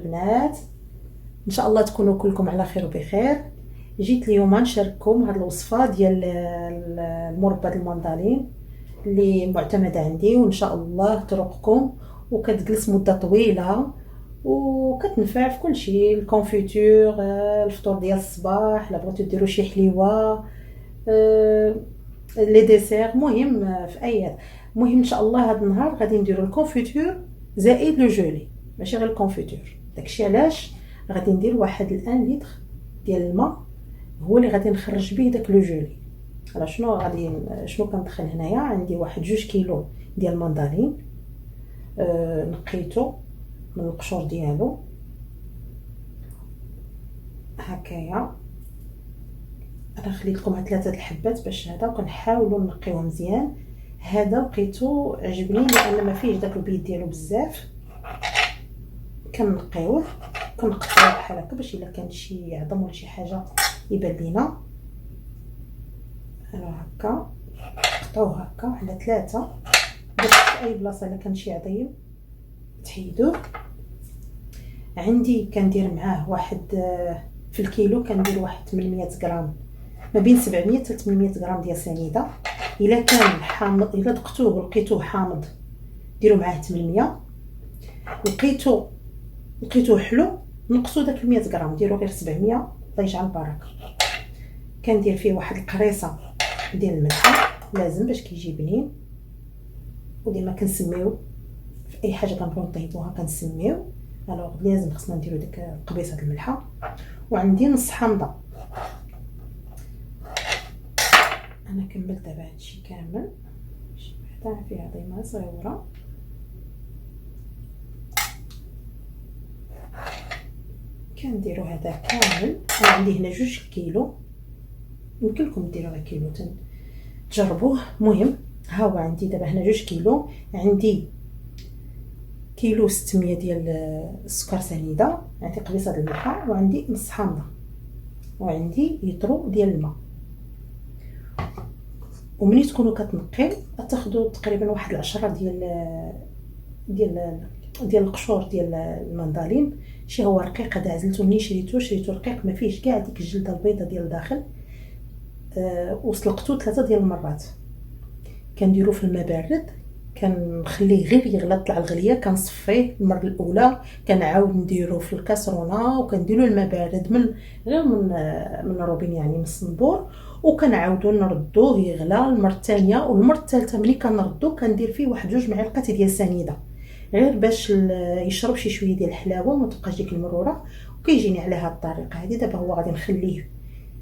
البنات، ان شاء الله تكونوا كلكم على خير وبخير. جيت اليوم نشارككم هذه الوصفه ديال المربى المندلين اللي معتمده عندي، وان شاء الله ترقكم وكتجلس مده طويله وكتنفع في كل شيء. الكونفيتور، الفطور ديال الصباح، لا بغيتو ديروا شي حليوه، لي ديسير، مهم في اي. مهم ان شاء الله هذا النهار غادي نديروا الكونفيتور زائد لو جولي، ماشي غير الكونفيتور. داكشي علاش غادي ندير واحد الان لتر ديال الماء هو اللي غادي نخرج به داك لو جولي. على شنو كندخل هنايا؟ عندي واحد 2 كيلو ديال المندرين، نقيتو من القشور ديالو هكايا. انا خليت لكم هاد 3 الحبات باش هذا، وكنحاولوا نقيوه مزيان. هذا لقيتو عجبني لان ما فيهش داك البيض ديالو بزاف، كنقيوه كنقطعوه بحال هكا باش الا كان شي عظم ولا شي حاجه يبان لينا. هكا قطعوه هكا على 3 باش في اي بلاصه الا كان شي عظيم تحيدوه. عندي كندير معاه واحد في الكيلو كندير واحد 800 غرام، ما بين 700 حتى 800 غرام ديال سنيده. الا كان حامض، الا دقتوه ولقيتوه حامض ديروا معاه 800. لقيتوه حلو نقصوا داك 100 غرام ديروا غير 700. الله يجعل البركه. كندير فيه واحد القريصه ديال الملح لازم باش كيجي بنين، وديما كنسميو في اي حاجه كنبغيو نطيبوها كنسميو. الوغ لازم خصنا نديرو ديك قبيصه الملحه. وعندي نص حامضه، انا كملت دابا هادشي كامل. شي وحده فيها عظيمه صغيره، كنديرو هذا كامل. انا عندي هنا 2 كيلو، يمكن لكم ديروا كيلو تجربوه. مهم ها هو عندي دابا هنا 2 كيلو. عندي كيلو 600 ديال السكر سنيده، عندي قبيصه ديال الملح، وعندي نص حامضه، وعندي لتر ديال الماء. ومني تكونوا كتنقيو تاخذوا تقريبا واحد 10 ديال القشور ديال المندلين. شي هو رقيق، هذا عزلته مني شريتو رقيق، ما فيهش كاع ديك الجلده البيضاء ديال الداخل. وسلقته 3 ديال المرات. كنديرو في الماء بارد، كنخليه غير يغلى، طلع الغليه كنصفيه المره الاولى، كنعاود نديرو في الكاسرونه، وكنديرو الماء بارد من الروبين يعني من الصنبور، وكنعاودو نردوه يغلى المره الثانيه. والمره الثالثه ملي كنردو كندير فيه واحد 2 معالق ديال سنيده، غير باش يشرب شي شويه ديال الحلاوه وما تبقاش ديك المروره. وكيجيني على هذه الطريقه هذه. دابا هو غادي نخليه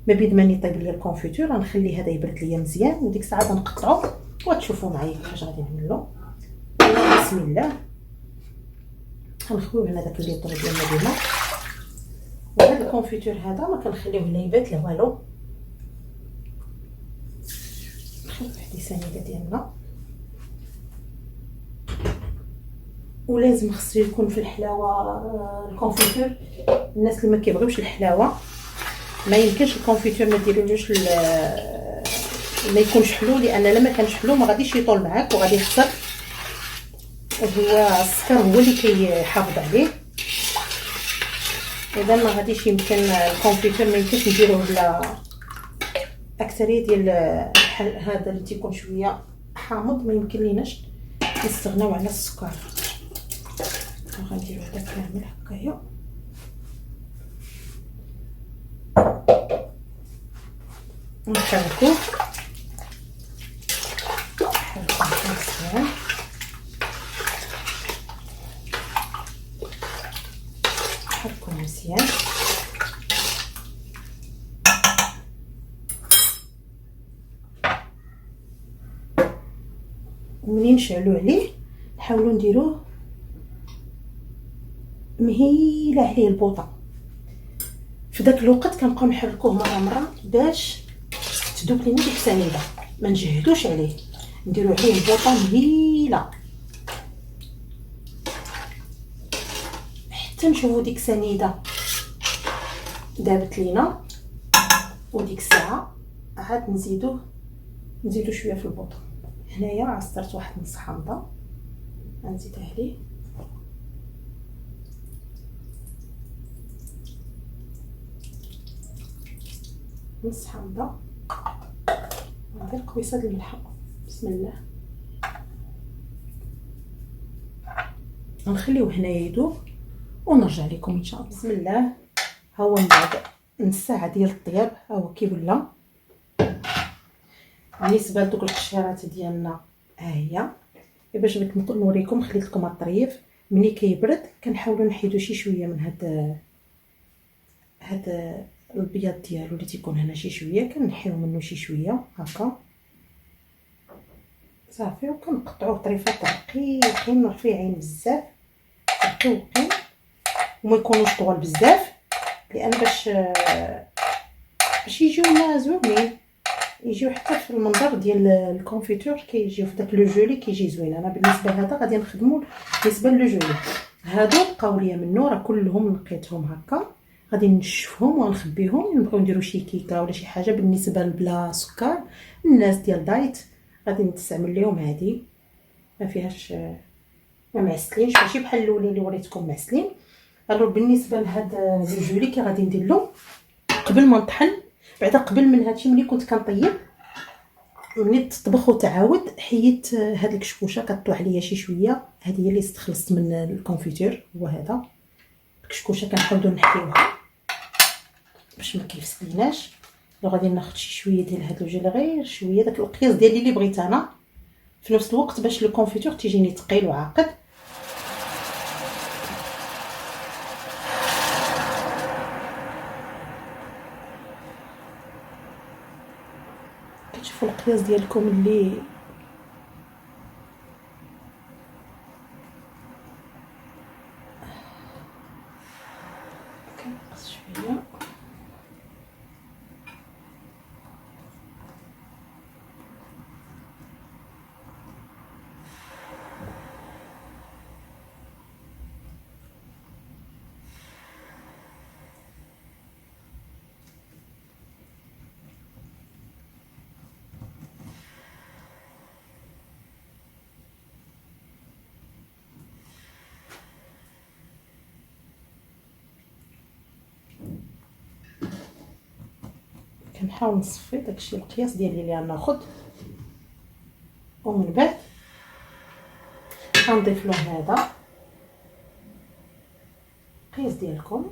ما بين ما يطيب لي الكونفيتور، غنخليه هذا يبرد ليا مزيان، وديك الساعه غنقطعو وتشوفوا معايا كيفاش غادي نعملو. بسم الله. غنخويو هنا داك الليطر ديال المدينه. وهذا الكونفيتور هذا ما كنخليوه لا يبات لا والو. نخلي واحد سنيده ديالنا، ولازم خصو يكون في الحلاوه الكونفيتور. الناس اللي ما كيبغيوش الحلاوه ما يمكنش الكونفيتور ما ديرولوش ما يكونش حلو، لان لما كانش حلو ما غاديش يطول معاك وغادي يخسر. هو السكر هو اللي كيحافظ عليه. اذا ما غاديش يمكن الكونفيتور ما يمكنش نديروه بلا اكثريه ديال هذا اللي تيكون شويه حامض. ما يمكن ليناش نستغناو على السكر. غنديرو هذا كامل هكايا. نحركوه مزيان. نحركوه مزيان. ومنين نشعلو عليه نحاولوا نديروه مهيله عليه البوطه. في داك الوقت كنبقاو نحركوه مره باش تذوب لينا ديك السنيده، ما نجهدوش عليه، نديرو عليه البوطه مهيله حتى نشوفوا ديك السنيده دابت لينا. وديك الساعه عاد نزيدو شويه في البوطه. هنايا عصرت واحد نص حامضه غنزيدها عليه. نص حامضه، وندير قويصه د الملح. بسم الله. نخليوه هنايا يذوب ونرجع لكم ان شاء الله. بسم الله. ها هو من بعد نص ساعه ديال الطياب ها هو كي ولا. بالنسبه لدوك القشيرات ديالنا ها هي. باش بغيت نوريكم خليت لكم الطريف. ملي كيبرد كنحاولوا نحيدوا شي شويه من هاد البياض ديالو اللي تيكون هنا شي شويه، كنحيو منه شي شويه هكا صافي. وكنقطعوه طريفات رقيقين رفيعين بزاف، رقيقين، وما يكونوش طوال بزاف، لان باش يجيونا زوينين، يجيو حتى في المنظر ديال الكونفيتور كيجيو في داك لو جولي كيجي زوين. انا بالنسبه لهذا غادي نخدموا بالنسبه لو جولي. هادو بقاو ليا منه راه كلهم نقيتهم هكا، غادي نشفهم ونخبيهم. نبغيو نديرو شي كيكه ولا شي حاجه بالنسبه لبلا سكر، الناس ديال دايت غادي نستعمل لهم هذه، ما فيهاش ما معسلينش، ماشي بحال الاولين اللي وريتكم معسلين. الو بالنسبه لهاد لو جولي كي غادي ندير له قبل ما نطحن، بعدا قبل من هادشي ملي كنت كنطيب، ملي تطبخ وتعاود حيت هاد الكشكوشه كطلع ليا شي شويه، هذه هي اللي استخلصت من الكونفيتور. هو هذا الكشكوشه كنحاولوا نحيوها باش ما كيفسديناش. غادي ناخذ شي شويه ديال هاد الجيل، غير شويه داك القياس ديالي اللي بغيت انا، في نفس الوقت باش الكونفيتور تيجيني ثقيل وعاقد. كتشوفوا القياس ديالكم اللي كنقص شويه. كنحاول نصفي داكشي القياس ديالي اللي غناخذ، ومن بعد غنضيف له هذا القياس ديالكم. ندير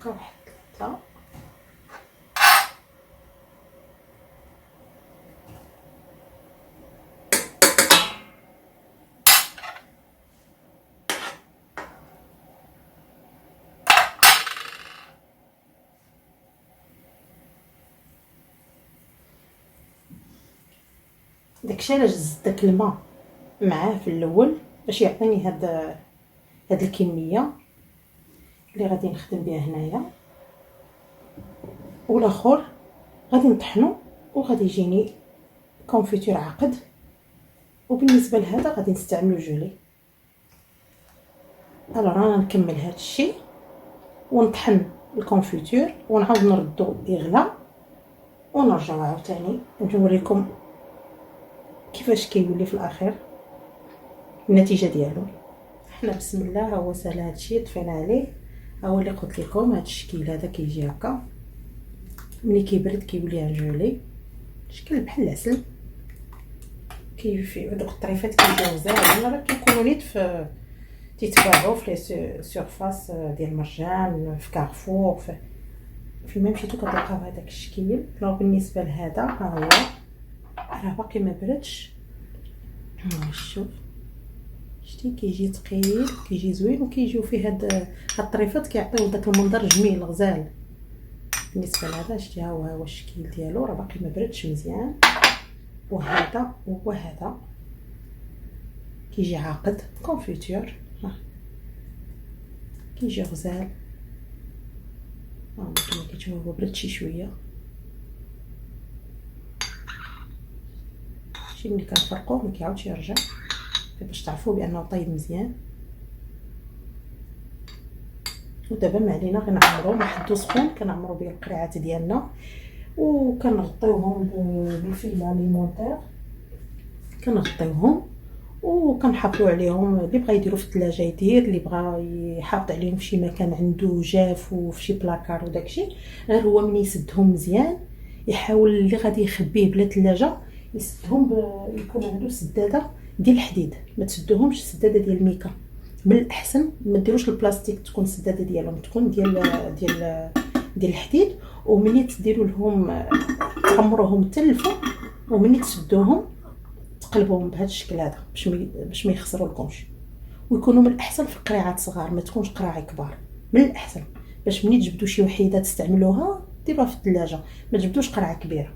هكا واحد 3. داكشي علاش زدت داك الماء معاه في الاول باش يعطيني هاد الكميه اللي غادي نخدم بها هنايا. والاخر غادي نطحنو وغادي يجيني كونفيتور عاقد. وبالنسبه لهذا غادي نستعملو جولي. انا نكمل هاد الشيء ونطحن الكونفيتور ونعاود نردو يغلى ونرجعو عاوتاني نوريكم كيفاش كيولي في الاخير النتيجه ديالو. حنا بسم الله. ها هو سالا هادشي طفينا عليه. ها هو اللي قلت لكم هاد الشكل هذا كيجي هكا. ملي كيبرد كيولي جولي شكل بحال العسل. كيجي فيه دوك الطريفات كيجيو زاهدين، راه كيكونوا نيت في تيتباعوا في لي سيرفاس ديال مرجان، في كارفور، في ما مشيتو كتلقاو هذاك الشكل. بالنسبه لهذا ها هو راه باقي ما بردش. شوف شتي كيجي ثقيل، كيجي زوين، وكيجيو فيه هاد الطريفات كيعطيو داك المنظر جميل غزال. بالنسبه لهذا شتي ها هو الشكل ديالو راه باقي ما بردش مزيان. وهذا كيجي عاقد كونفيتور، كيجي غزال. كما كتشوفوا هو برد شي شويه. شي ملي كنفرقوه ما كيعاودش يرجع، باش تعرفوا بانه طيب مزيان. ودابا ما علينا غير نعمرو محدو سخون، كنعمرو به القريعات ديالنا وكنغطيوهم بالفيلا ليمونتير، كنغطيوهم وكنحافظوا عليهم. اللي بغى يديرو في الثلاجه يدير، اللي بغى يحافظ عليهم في شي مكان عنده جاف وفي شي بلاكار وداكشي. غير هو من يسدهم مزيان يحاول اللي غادي يخبيه بلا ثلاجه يسدهم يكون عنده سداده ديال الحديد، ما تسدوهمش سداده ديال الميكا. من الاحسن ما ديروش البلاستيك تكون السداده ديالهم تكون ديال الحديد. ومني تديروا لهم تغمروهم حتى الفوق، ومني تسدوهم تقلبوهم بهذا الشكل هذا باش ما يخسروا لكمش. ويكونوا من الاحسن في قريعات صغار، ما تكونش قراعي كبار من الاحسن، باش مني تجبدوا شي وحيده تستعملوها ديروها في الثلاجه، ما تجبدوش قرعه كبيره.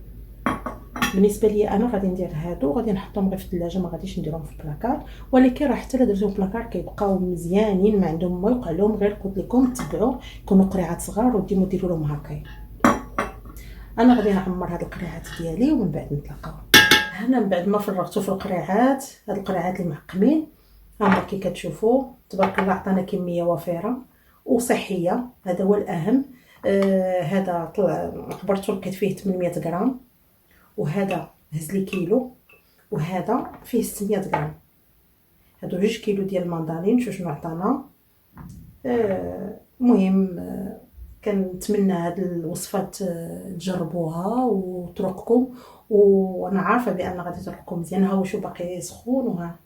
بالنسبه لي انا غادي ندير هادو، غادي نحطهم غير في الثلاجه، ما غاديش نديرهم في البلاكار. ولكن راه حتى الا درتهم في البلاكار كيبقاو مزيانين، ما عندهم ما يوقع لهم. غير قلت لكم تبعوا يكونوا قريعات صغار وديروا لهم هكايا. انا غادي نعمر هاد القريعات ديالي ومن بعد نتلاقاو. هنا من بعد ما فرغتو في القريعات، هاد القريعات المعقمين ها كي كتشوفوا تبارك الله عطانا كميه وفيره وصحيه، هذا هو الاهم. هذا طلع قبرته لقيت فيه 800 غرام، وهذا هز لي كيلو، وهذا فيه 600 غرام. هادو 2 كيلو ديال المندالين. شوف شنو عطانا. المهم كنتمنى هاد الوصفات تجربوها وترقكم، وانا عارفه بان غادي ترقكم مزيان. ها هو شو باقي سخون، وها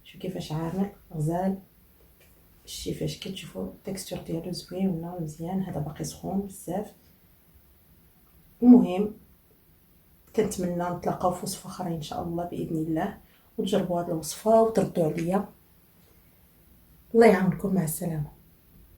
شو كيفاش عامل غزال. شتي فاش كتشوفوا التكستور ديالو زوين ولا مزيان. هذا باقي سخون بزاف. المهم كنتمنى نتلاقاو في وصفه اخرى ان شاء الله باذن الله، وتجربوا هذه الوصفه وتردوا عليا. الله يعاونكم، مع السلامه.